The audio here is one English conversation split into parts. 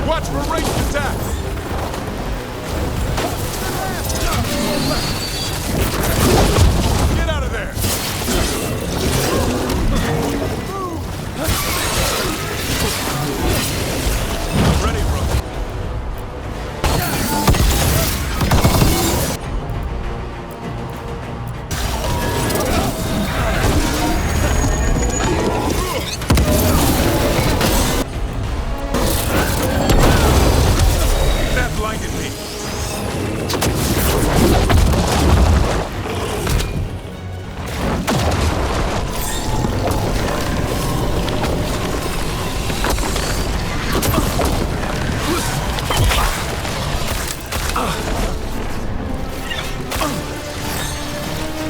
Watch for ranged attacks! Get out of there! I'm ready, bro. That blinded me.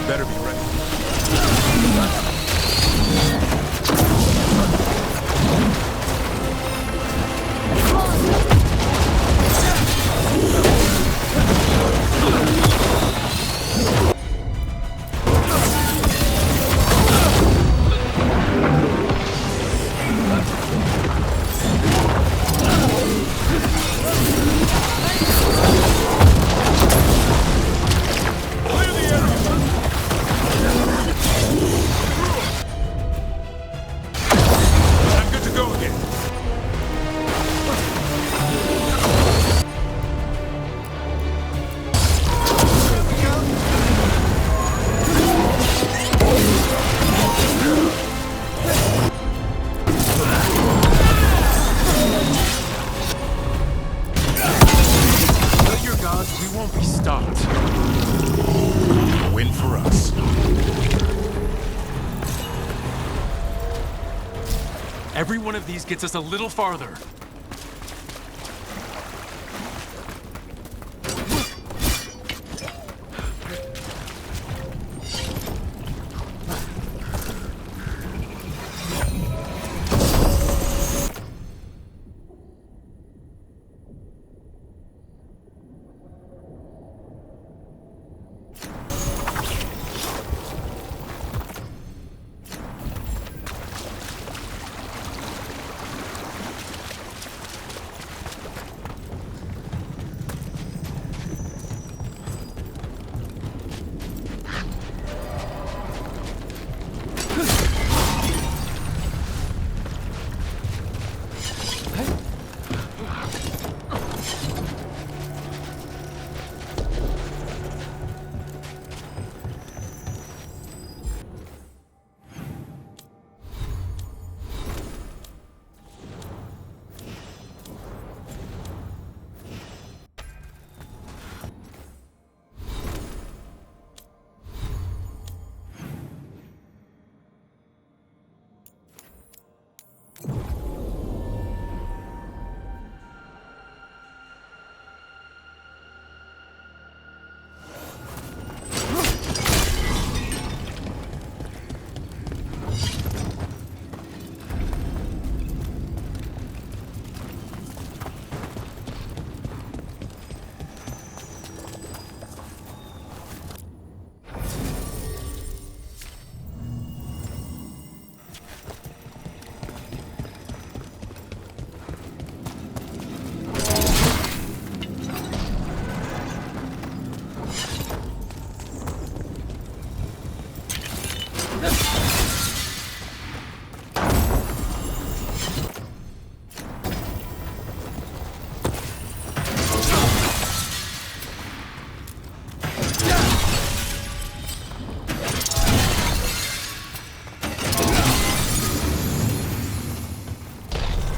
Better be ready. I'm good to go again. Tell your gods we won't be stopped. Win for us. Every one of these gets us a little farther.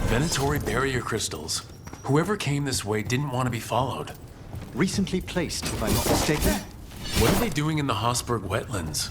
Venatory barrier crystals. Whoever came this way didn't want to be followed. Recently placed, if I'm not mistaken. What are they doing in the Hosberg wetlands?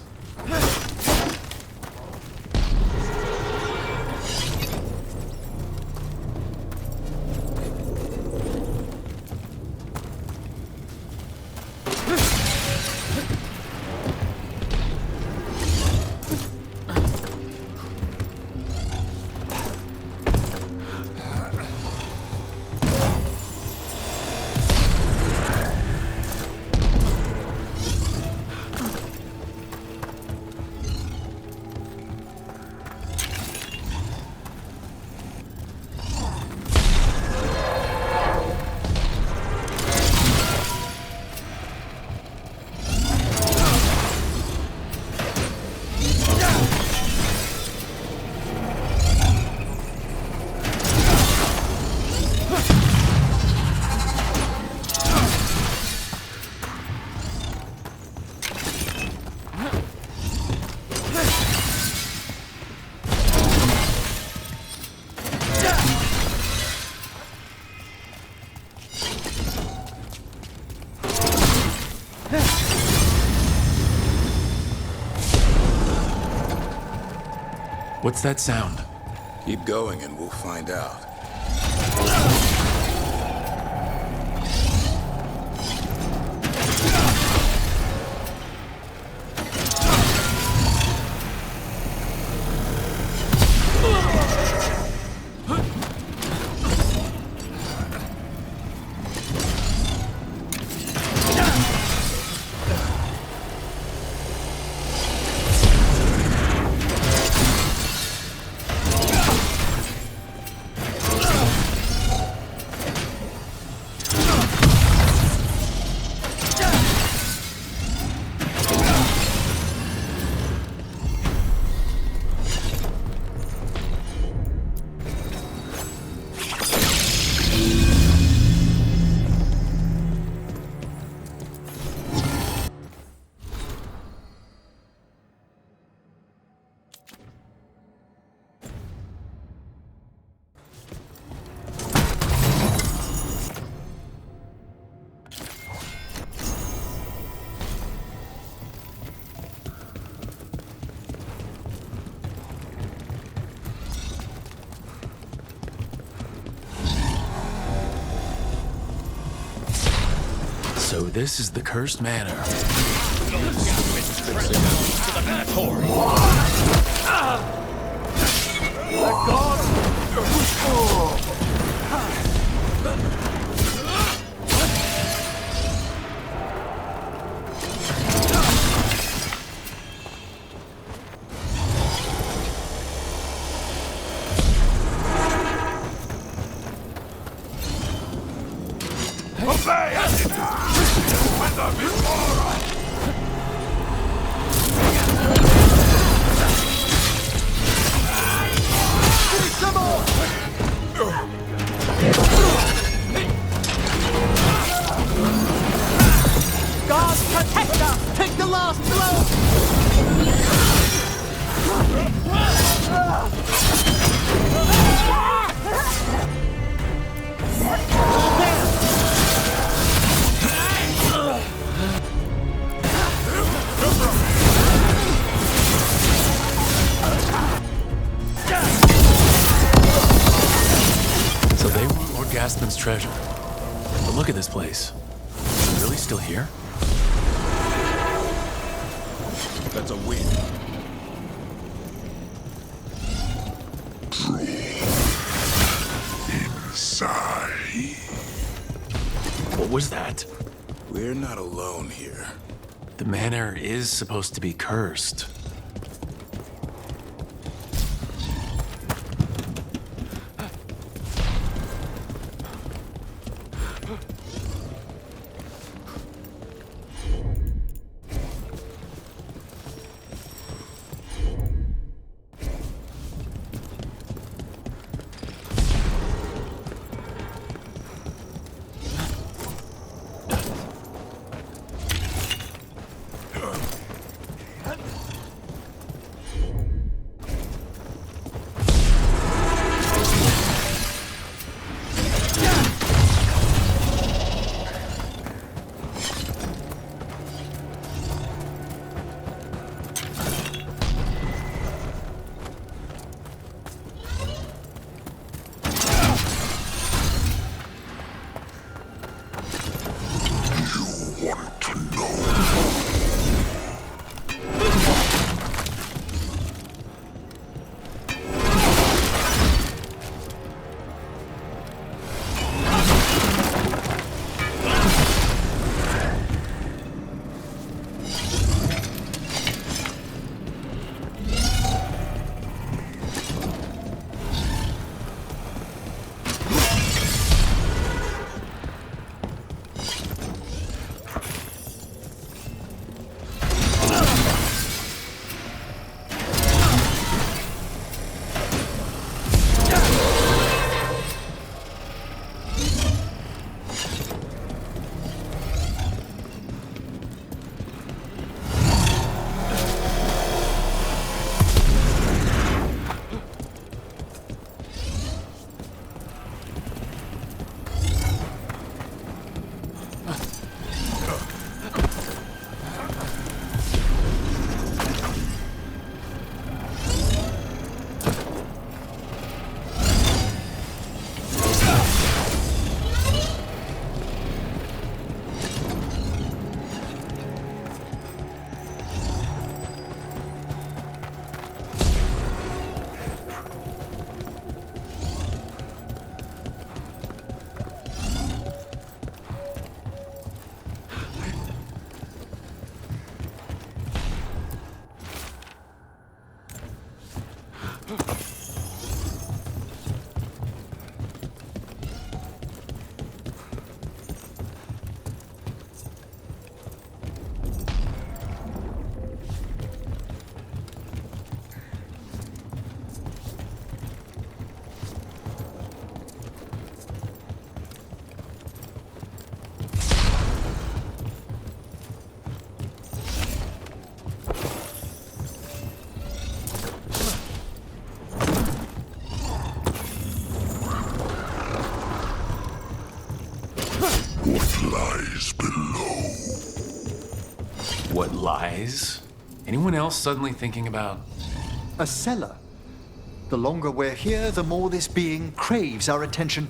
What's that sound? Keep going and we'll find out. So this is the cursed manor. God protect us! Take the last blow! So they want Lord Gaspin's treasure. But look at this place. Is it really still here? That's a win. Inside. What was that? We're not alone here. The manor is supposed to be cursed. ways. Anyone else suddenly thinking about... A cellar. The longer we're here, the more this being craves our attention.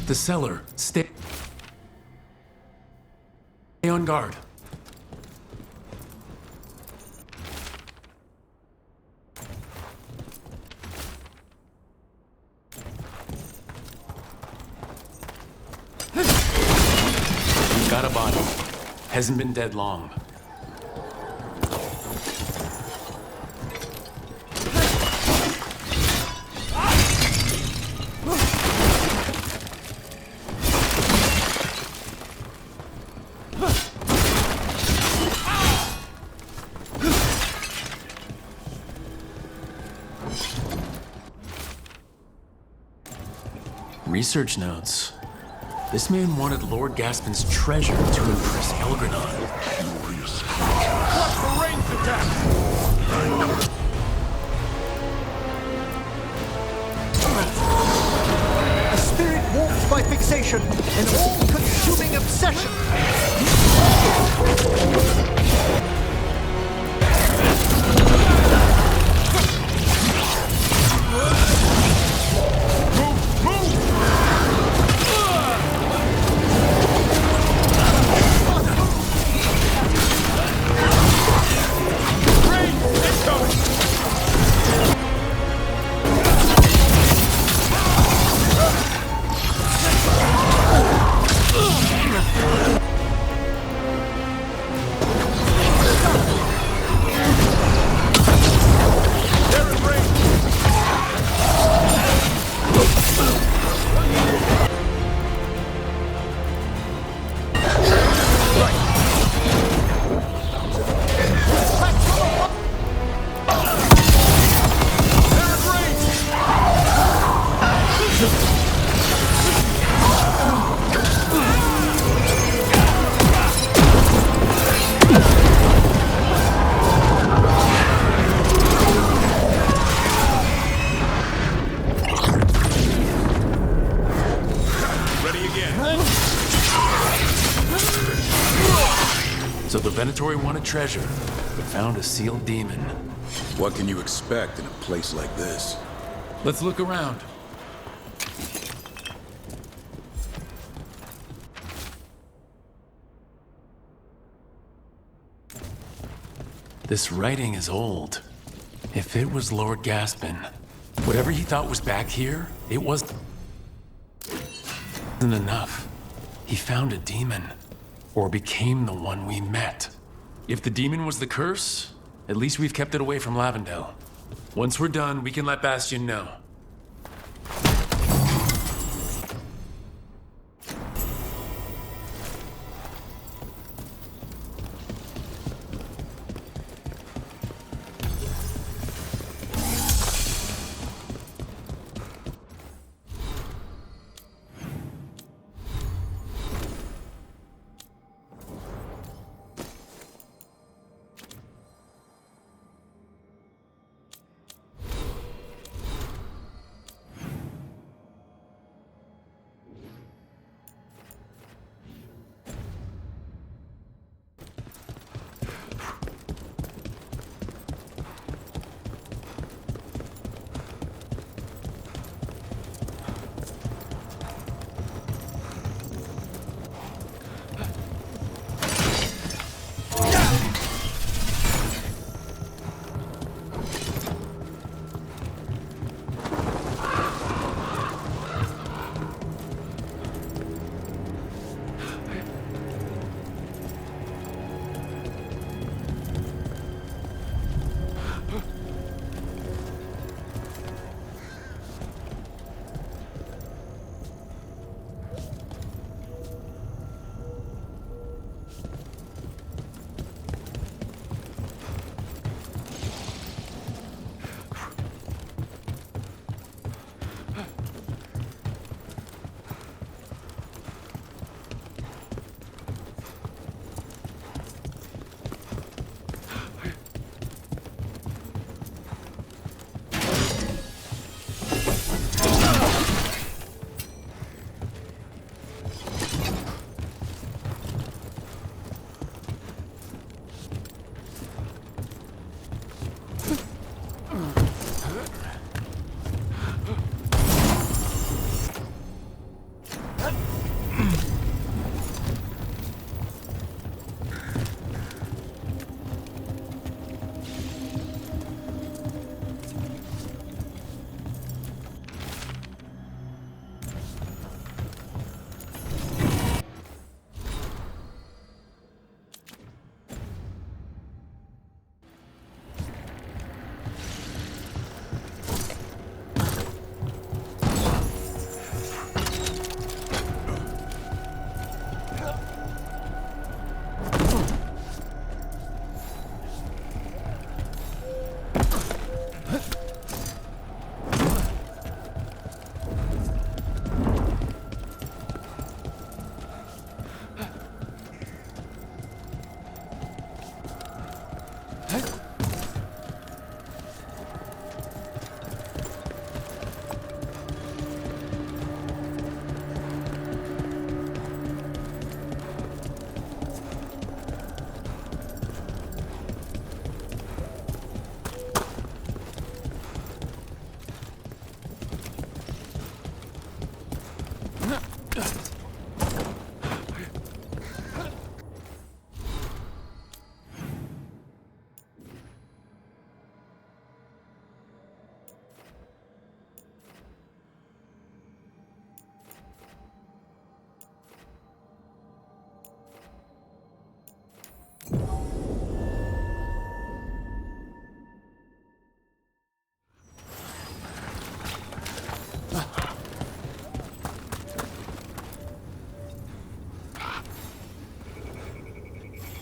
The cellar. Stay on guard. We've got a body. Hasn't been dead long. Research notes. This man wanted Lord Gaspin's treasure to impress Elgranon. Watch for range attack! A spirit warped by fixation, an all-consuming obsession. So the Venatori wanted treasure, but found a sealed demon. What can you expect in a place like this? Let's look around. This writing is old. If it was Lord Gaspin, whatever he thought was back here, it wasn't enough. He found a demon, or became the one we met. If the demon was the curse, at least we've kept it away from Lavendel. Once we're done, we can let Bastion know.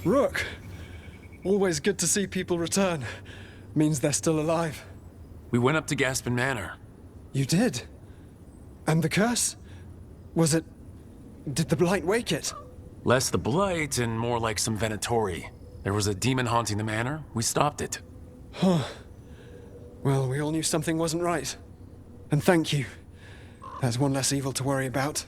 Rook! Always good to see people return. Means they're still alive. We went up to Gaspin Manor. You did? And the curse? Was it... Did the blight wake it? Less the blight and more like some Venatori. There was a demon haunting the manor. We stopped it. Huh. Well, we all knew something wasn't right. And thank you. That's one less evil to worry about.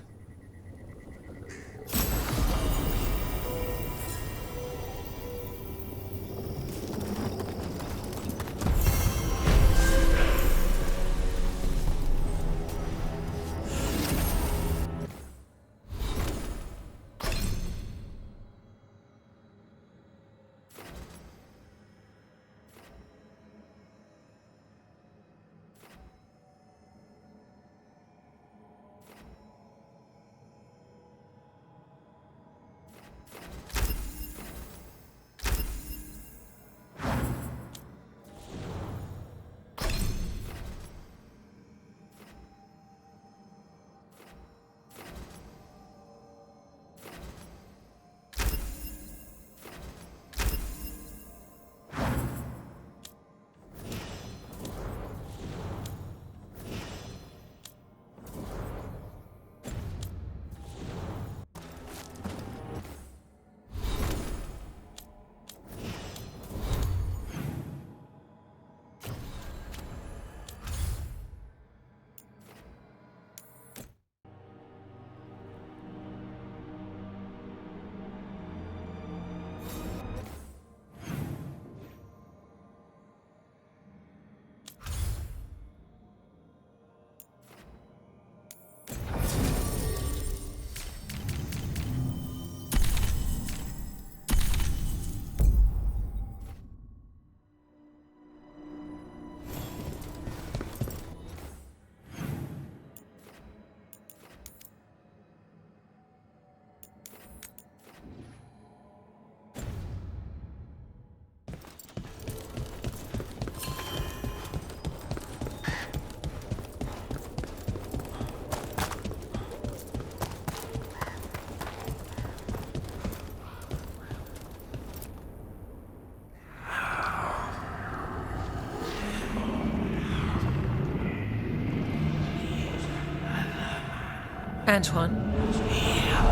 Antoine?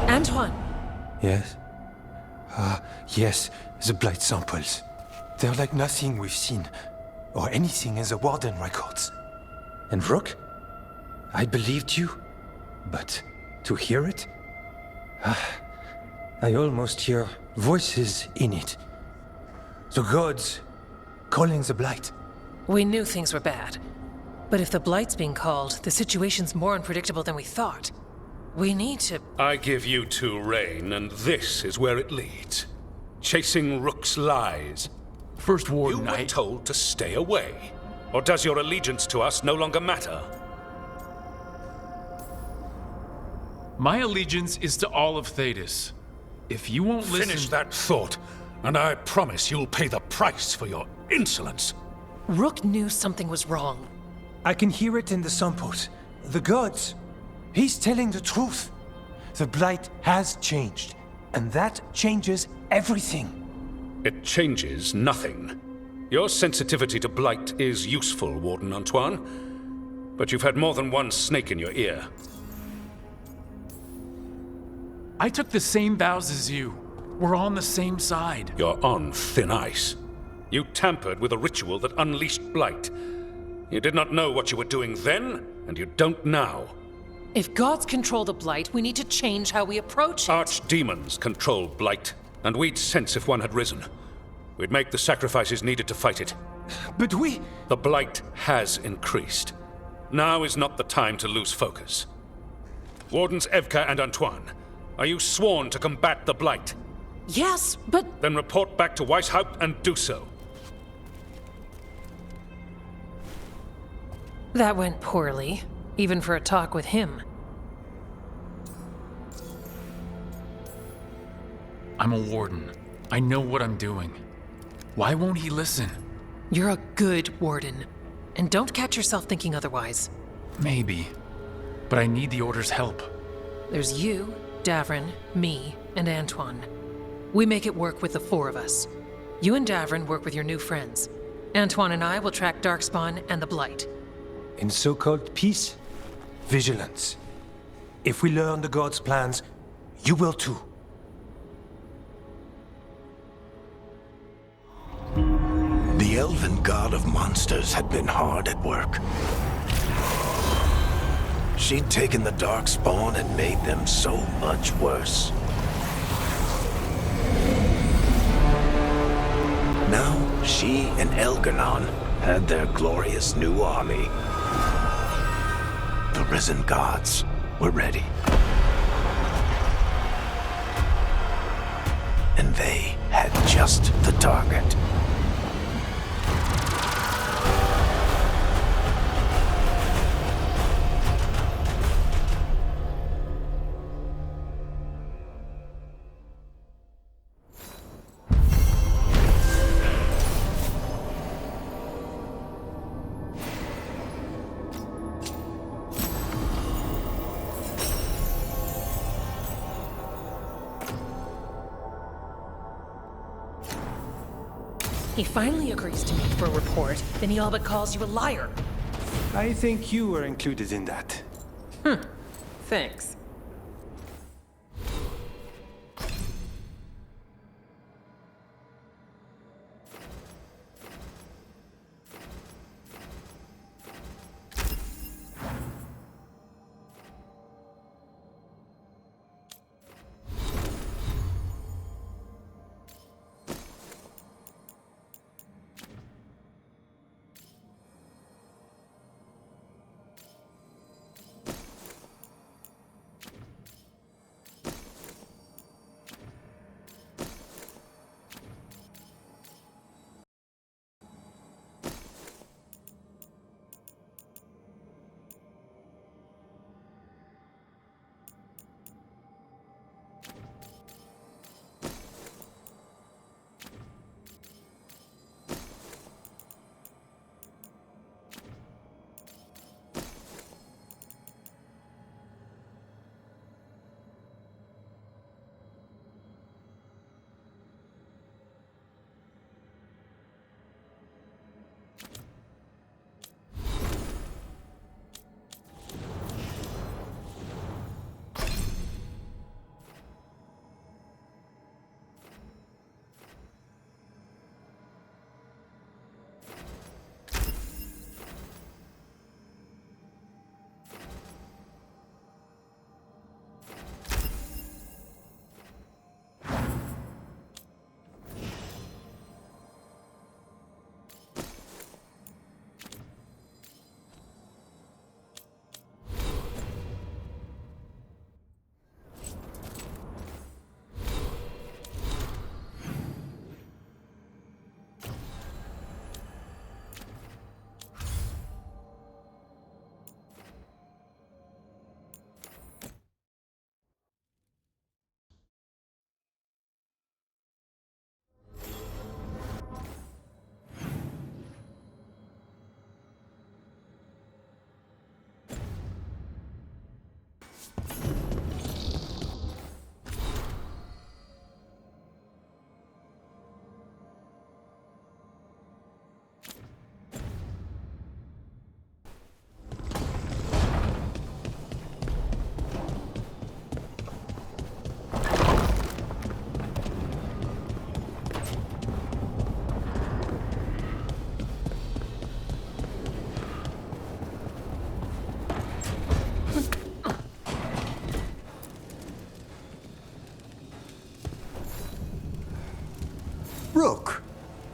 Antoine! Yes? Yes, the blight samples. They're like nothing we've seen, or anything in the Warden records. And Rook? I believed you, but to hear it? I almost hear voices in it. The gods calling the blight. We knew things were bad. But if the Blight's being called, the situation's more unpredictable than we thought. We need to... I give you two reign, and this is where it leads. Chasing Rook's lies. First You Warden, were told to stay away. Or does your allegiance to us no longer matter? My allegiance is to all of Thedas. If you won't listen... Finish that thought, and I promise you'll pay the price for your insolence. Rook knew something was wrong. I can hear it in the samples. The gods. He's telling the truth. The blight has changed, and that changes everything. It changes nothing. Your sensitivity to blight is useful, Warden Antoine. But you've had more than one snake in your ear. I took the same vows as you. We're on the same side. You're on thin ice. You tampered with a ritual that unleashed blight. You did not know what you were doing then, and you don't now. If gods control the Blight, we need to change how we approach it. Archdemons control blight, and we'd sense if one had risen. We'd make the sacrifices needed to fight it. But we... The blight has increased. Now is not the time to lose focus. Wardens Evka and Antoine, are you sworn to combat the blight? Yes, but... Then report back to Weishaupt and do so. That went poorly, even for a talk with him. I'm a warden. I know what I'm doing. Why won't he listen? You're a good warden. And don't catch yourself thinking otherwise. Maybe. But I need the Order's help. There's you, Davrin, me, and Antoine. We make it work with the four of us. You and Davrin work with your new friends. Antoine and I will track Darkspawn and the Blight. In so-called peace, vigilance. If we learn the gods' plans, you will too. The elven god of monsters had been hard at work. She'd taken the Darkspawn and made them so much worse. Now, she and Elgarnon had their glorious new army. The risen gods were ready. And they had just the target. He finally agrees to meet for a report, then he all but calls you a liar. I think you were included in that. Thanks.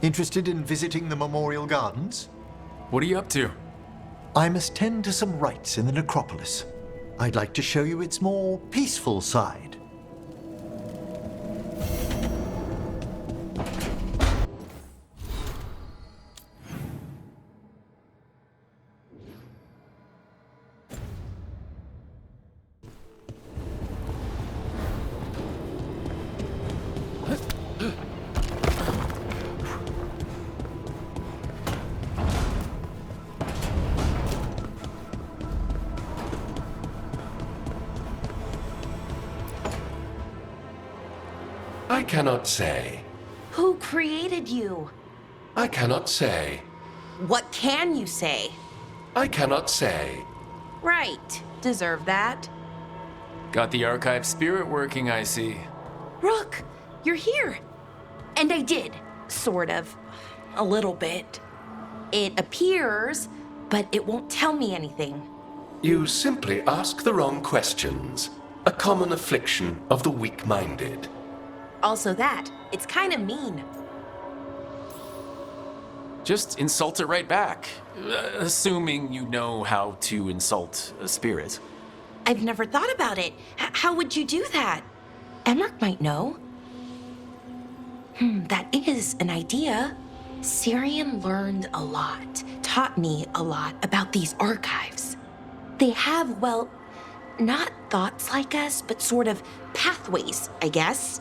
Interested in visiting the Memorial Gardens? What are you up to? I must tend to some rites in the necropolis. I'd like to show you its more peaceful side. I cannot say. Who created you? I cannot say. What can you say? I cannot say. Right. Deserve that. Got the archive spirit working, I see. Rook, you're here. And I did. Sort of. A little bit. It appears, but it won't tell me anything. You simply ask the wrong questions. A common affliction of the weak-minded. Also that, it's kind of mean. Just insult it right back. Assuming you know how to insult a spirit. I've never thought about it. How would you do that? Emmerich might know. That is an idea. Syrian learned a lot, taught me a lot about these archives. They have, well, not thoughts like us, but sort of pathways, I guess.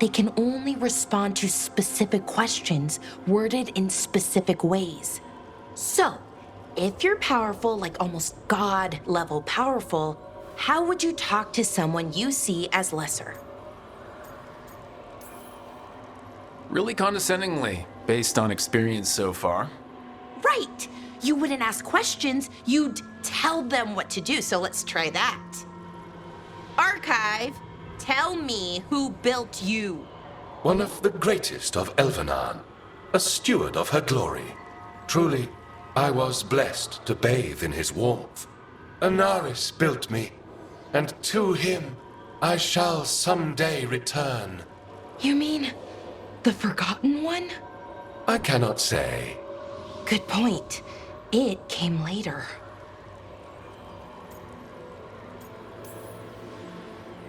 They can only respond to specific questions worded in specific ways. So, if you're powerful, like almost God-level powerful, how would you talk to someone you see as lesser? Really condescendingly, based on experience so far. Right! You wouldn't ask questions, you'd tell them what to do, so let's try that. Archive, tell me who built you. One of the greatest of Elvenan, a steward of her glory. Truly, I was blessed to bathe in his warmth. Anaris built me, and to him I shall someday return. You mean the Forgotten One? I cannot say. Good point. It came later.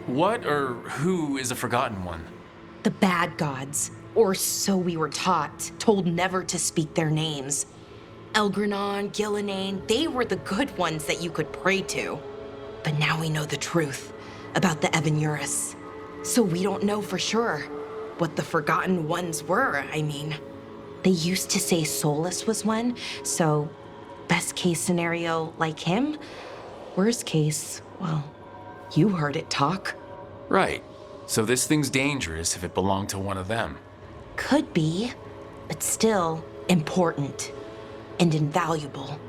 What or who is a Forgotten One? The bad gods, or so we were taught, told never to speak their names. Elgranon, Gillenane, they were the good ones that you could pray to. But now we know the truth about the Evanurus. So we don't know for sure what the Forgotten Ones were, I mean. They used to say Solus was one, so best case scenario like him. Worst case, well, you heard it talk. Right. So this thing's dangerous if it belonged to one of them. Could be, but still important and invaluable.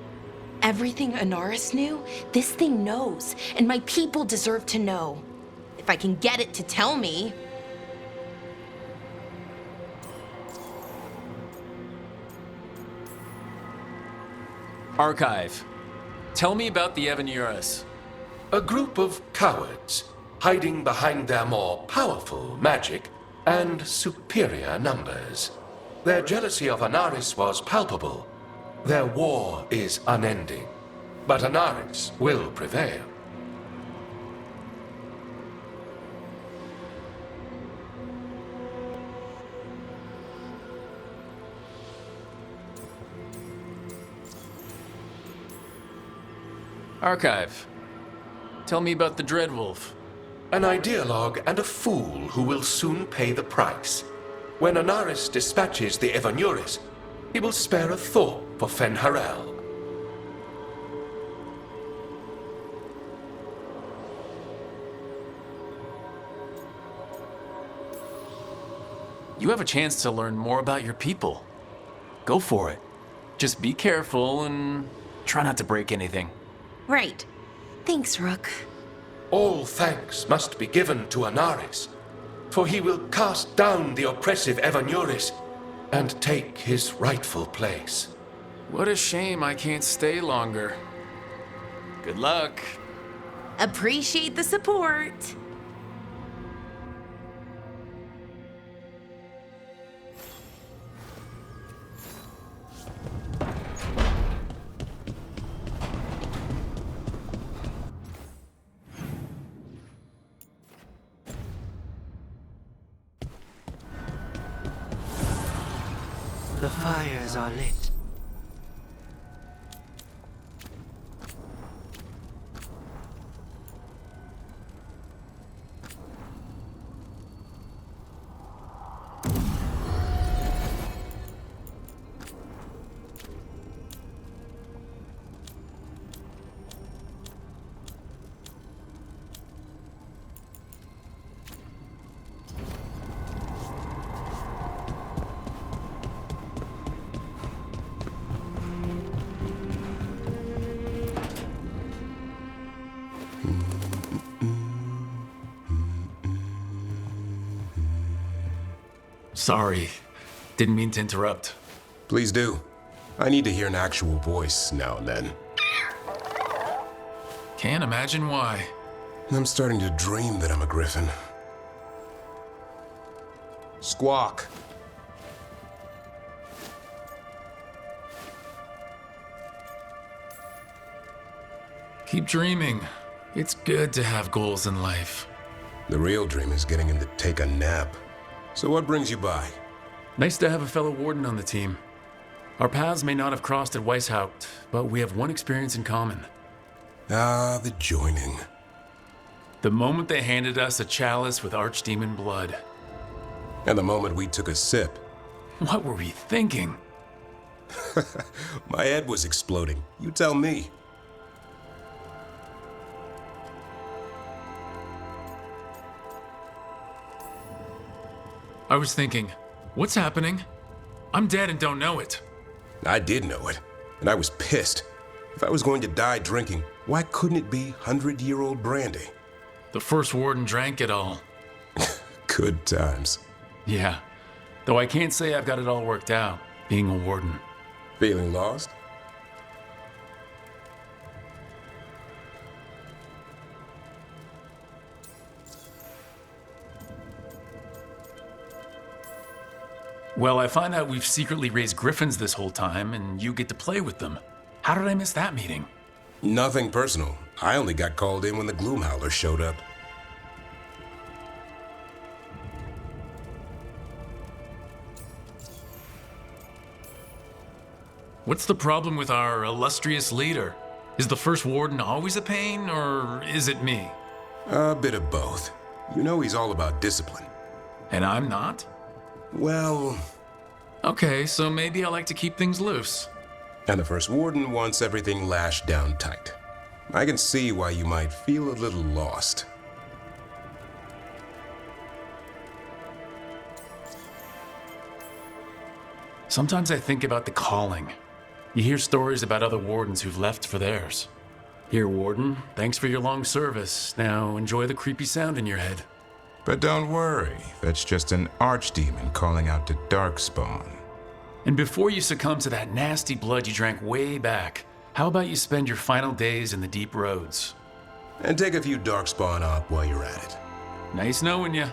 Everything Anaris knew, this thing knows, and my people deserve to know. If I can get it to tell me. Archive. Tell me about the Evanurus. A group of cowards, hiding behind their more powerful magic and superior numbers. Their jealousy of Anaris was palpable. Their war is unending, but Anaris will prevail. Archive. Tell me about the Dreadwolf. An ideologue and a fool who will soon pay the price. When Anaris dispatches the Evanurus, he will spare a thought for Fen'Harel. You have a chance to learn more about your people. Go for it. Just be careful and try not to break anything. Right. Thanks, Rook. All thanks must be given to Anaris, for he will cast down the oppressive Evanurus and take his rightful place. What a shame I can't stay longer. Good luck. Appreciate the support. The fires are lit. Sorry. Didn't mean to interrupt. Please do. I need to hear an actual voice now and then. Can't imagine why. I'm starting to dream that I'm a griffin. Squawk. Keep dreaming. It's good to have goals in life. The real dream is getting him to take a nap. So what brings you by? Nice to have a fellow warden on the team. Our paths may not have crossed at Weishaupt, but we have one experience in common. Ah, the joining. The moment they handed us a chalice with archdemon blood. And the moment we took a sip. What were we thinking? My head was exploding. You tell me. I was thinking, what's happening? I'm dead and don't know it. I did know it, and I was pissed. If I was going to die drinking, why couldn't it be 100-year-old brandy? The first warden drank it all. Good times. Yeah, though I can't say I've got it all worked out, being a warden. Feeling lost? Well, I find out we've secretly raised griffins this whole time, and you get to play with them. How did I miss that meeting? Nothing personal. I only got called in when the Gloomhowlers showed up. What's the problem with our illustrious leader? Is the first warden always a pain, or is it me? A bit of both. You know he's all about discipline. And I'm not? Well... Okay, so maybe I like to keep things loose. And the first warden wants everything lashed down tight. I can see why you might feel a little lost. Sometimes I think about the calling. You hear stories about other wardens who've left for theirs. Here, warden, thanks for your long service. Now enjoy the creepy sound in your head. But don't worry, that's just an archdemon calling out to Darkspawn. And before you succumb to that nasty blood you drank way back, how about you spend your final days in the deep roads? And take a few Darkspawn up while you're at it. Nice knowing you.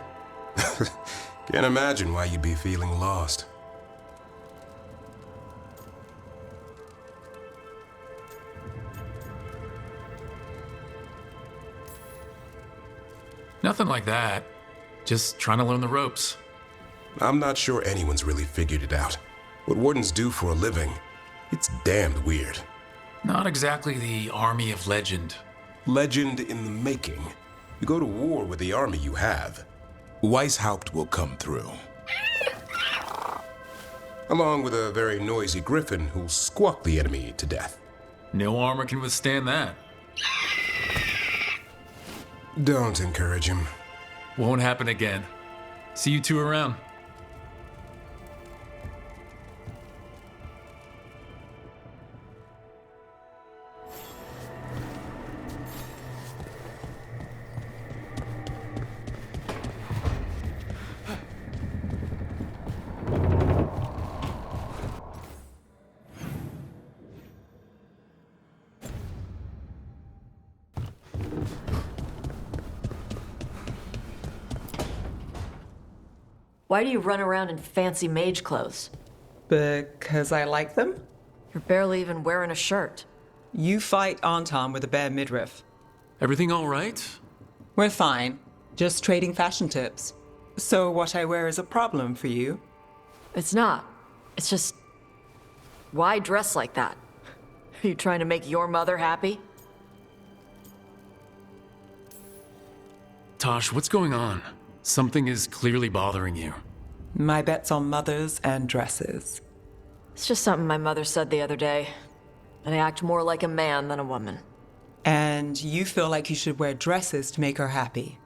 Can't imagine why you'd be feeling lost. Nothing like that. Just trying to learn the ropes. I'm not sure anyone's really figured it out. What wardens do for a living, it's damned weird. Not exactly the army of legend. Legend in the making. You go to war with the army you have. Weishaupt will come through. Along with a very noisy griffin who'll squawk the enemy to death. No armor can withstand that. Don't encourage him. Won't happen again. See you two around. Why do you run around in fancy mage clothes? Because I like them? You're barely even wearing a shirt. You fight Anton with a bare midriff. Everything all right? We're fine. Just trading fashion tips. So what I wear is a problem for you? It's not. It's just Why dress like that? Are you trying to make your mother happy? Tosh, what's going on? Something is clearly bothering you. My bet's on mothers and dresses. It's just something my mother said the other day. That I act more like a man than a woman. And you feel like you should wear dresses to make her happy?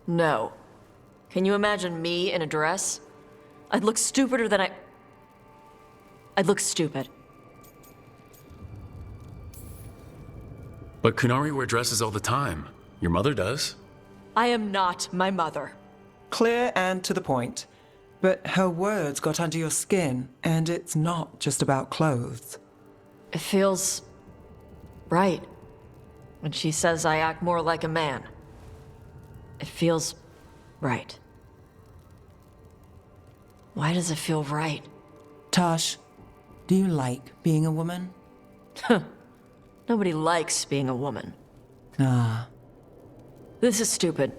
No. Can you imagine me in a dress? I'd look stupider than I'd look stupid. But Kunari wear dresses all the time. Your mother does. I am not my mother. Clear and to the point. But her words got under your skin, and it's not just about clothes. It feels right when she says I act more like a man. It feels right. Why does it feel right? Tosh, do you like being a woman? Nobody likes being a woman. Ah. This is stupid.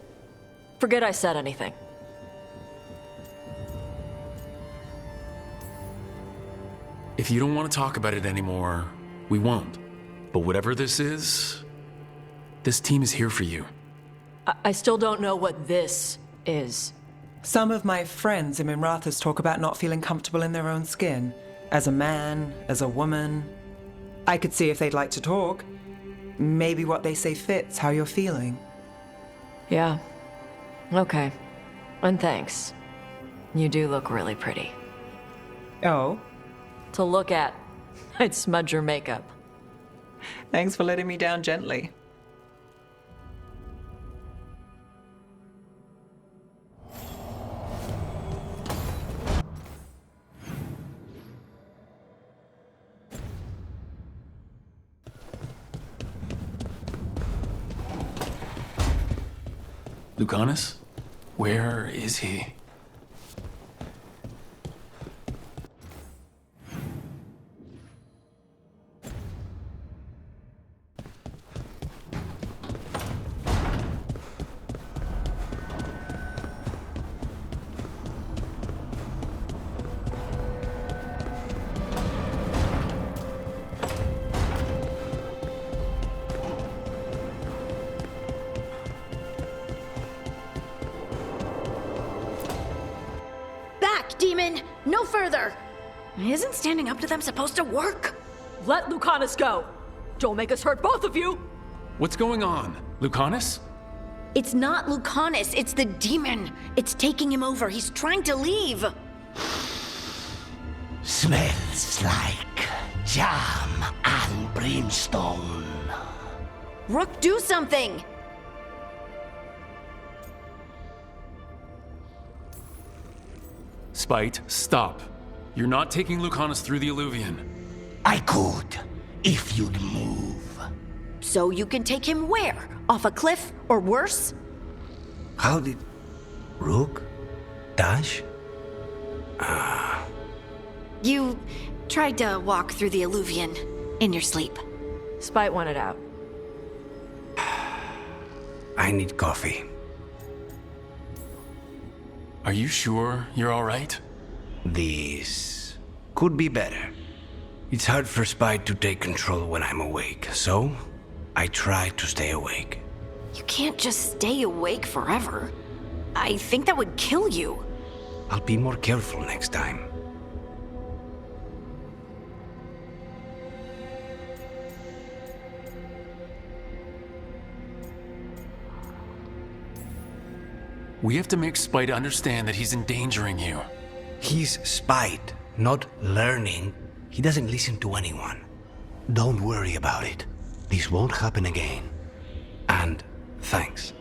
Forget I said anything. If you don't want to talk about it anymore, we won't. But whatever this is, this team is here for you. I still don't know what this is. Some of my friends in Minrathous talk about not feeling comfortable in their own skin. As a man, as a woman. I could see if they'd like to talk. Maybe what they say fits how you're feeling. Yeah. Okay. And thanks. You do look really pretty. Oh? To look at, I'd smudge your makeup. Thanks for letting me down gently. Lucanus? Where is he? Demon! No further! Isn't standing up to them supposed to work? Let Lucanus go! Don't make us hurt both of you! What's going on? Lucanus? It's not Lucanus, it's the demon. It's taking him over. He's trying to leave. Smells like jam and brimstone. Rook, do something! Spite, stop. You're not taking Lucanus through the Illuvian. I could, if you'd move. So you can take him where? Off a cliff, or worse? How did... Rook? Dash? You tried to walk through the Illuvian in your sleep. Spite wanted out. I need coffee. Are you sure you're all right? This could be better. It's hard for Spite to take control when I'm awake, so I try to stay awake. You can't just stay awake forever. I think that would kill you. I'll be more careful next time. We have to make Spite understand that he's endangering you. He's Spite, not learning. He doesn't listen to anyone. Don't worry about it. This won't happen again. And thanks.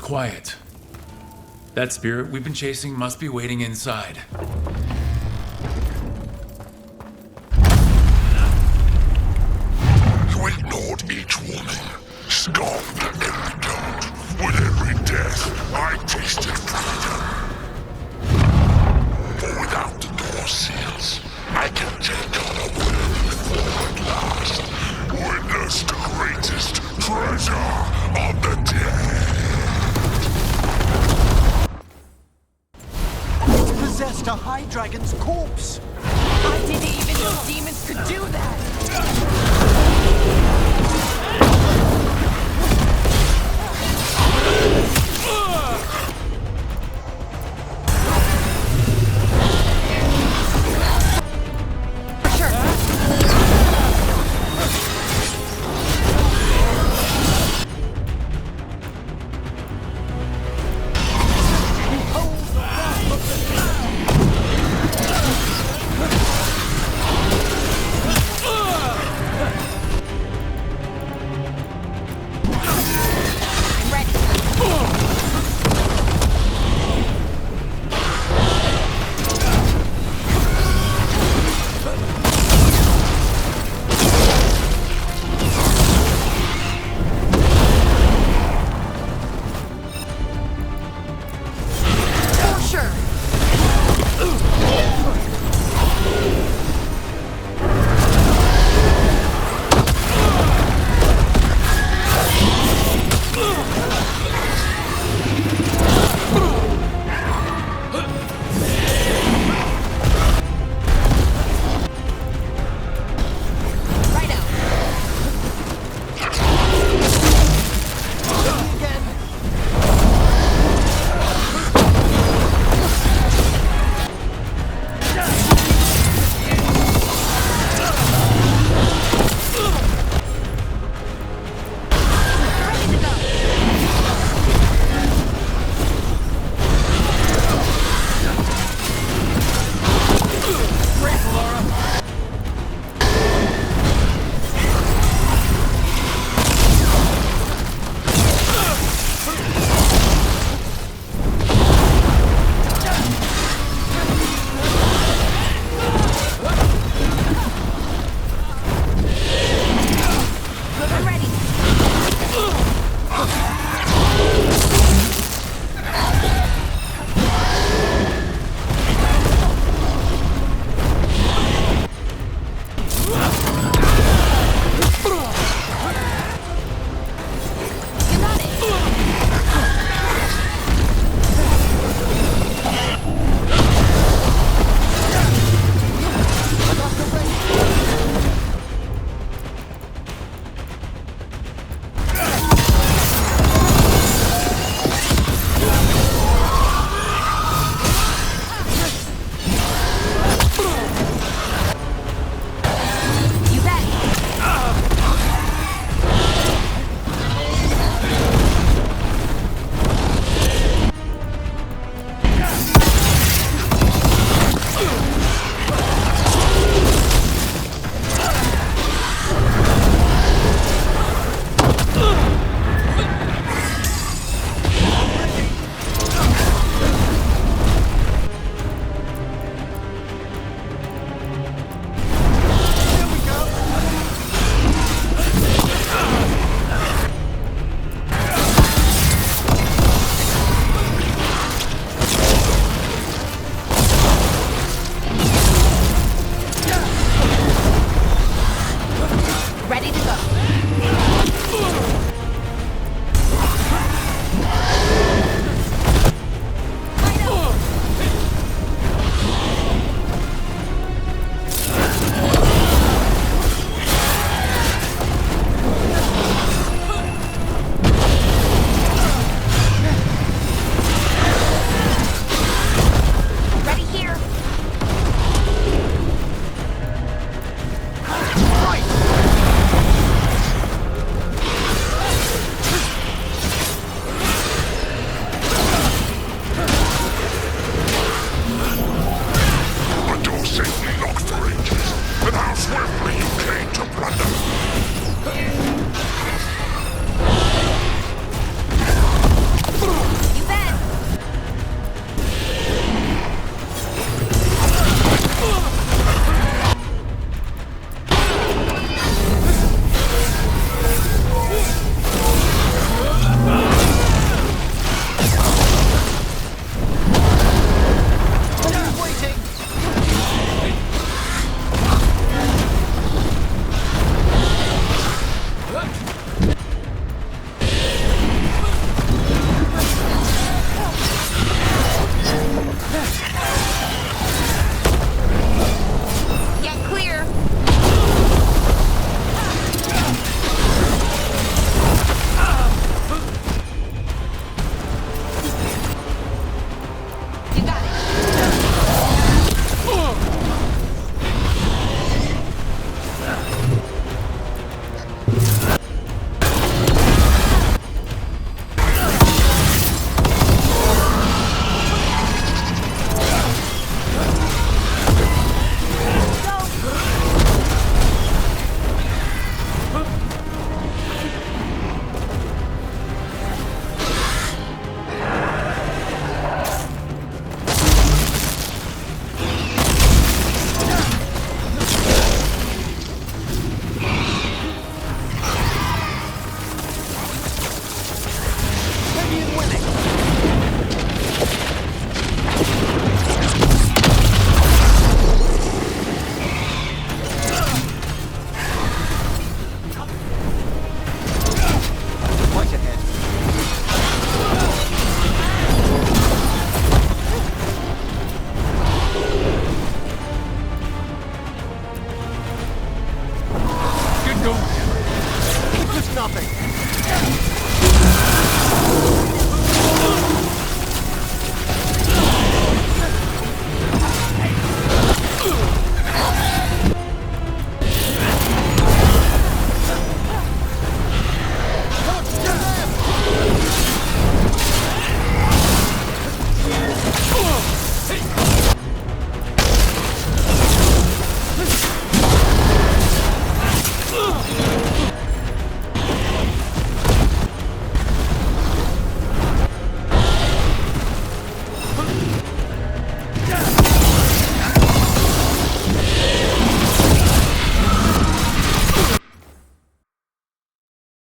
quiet. That spirit we've been chasing must be waiting inside. You ignored each warning, scoffed at every doubt. With every death, I tasted freedom. For without the door seals, I can take on a worthy form at last. Witness the greatest treasure of the dead. It's possessed a High Dragon's corpse. I didn't even know demons could do that!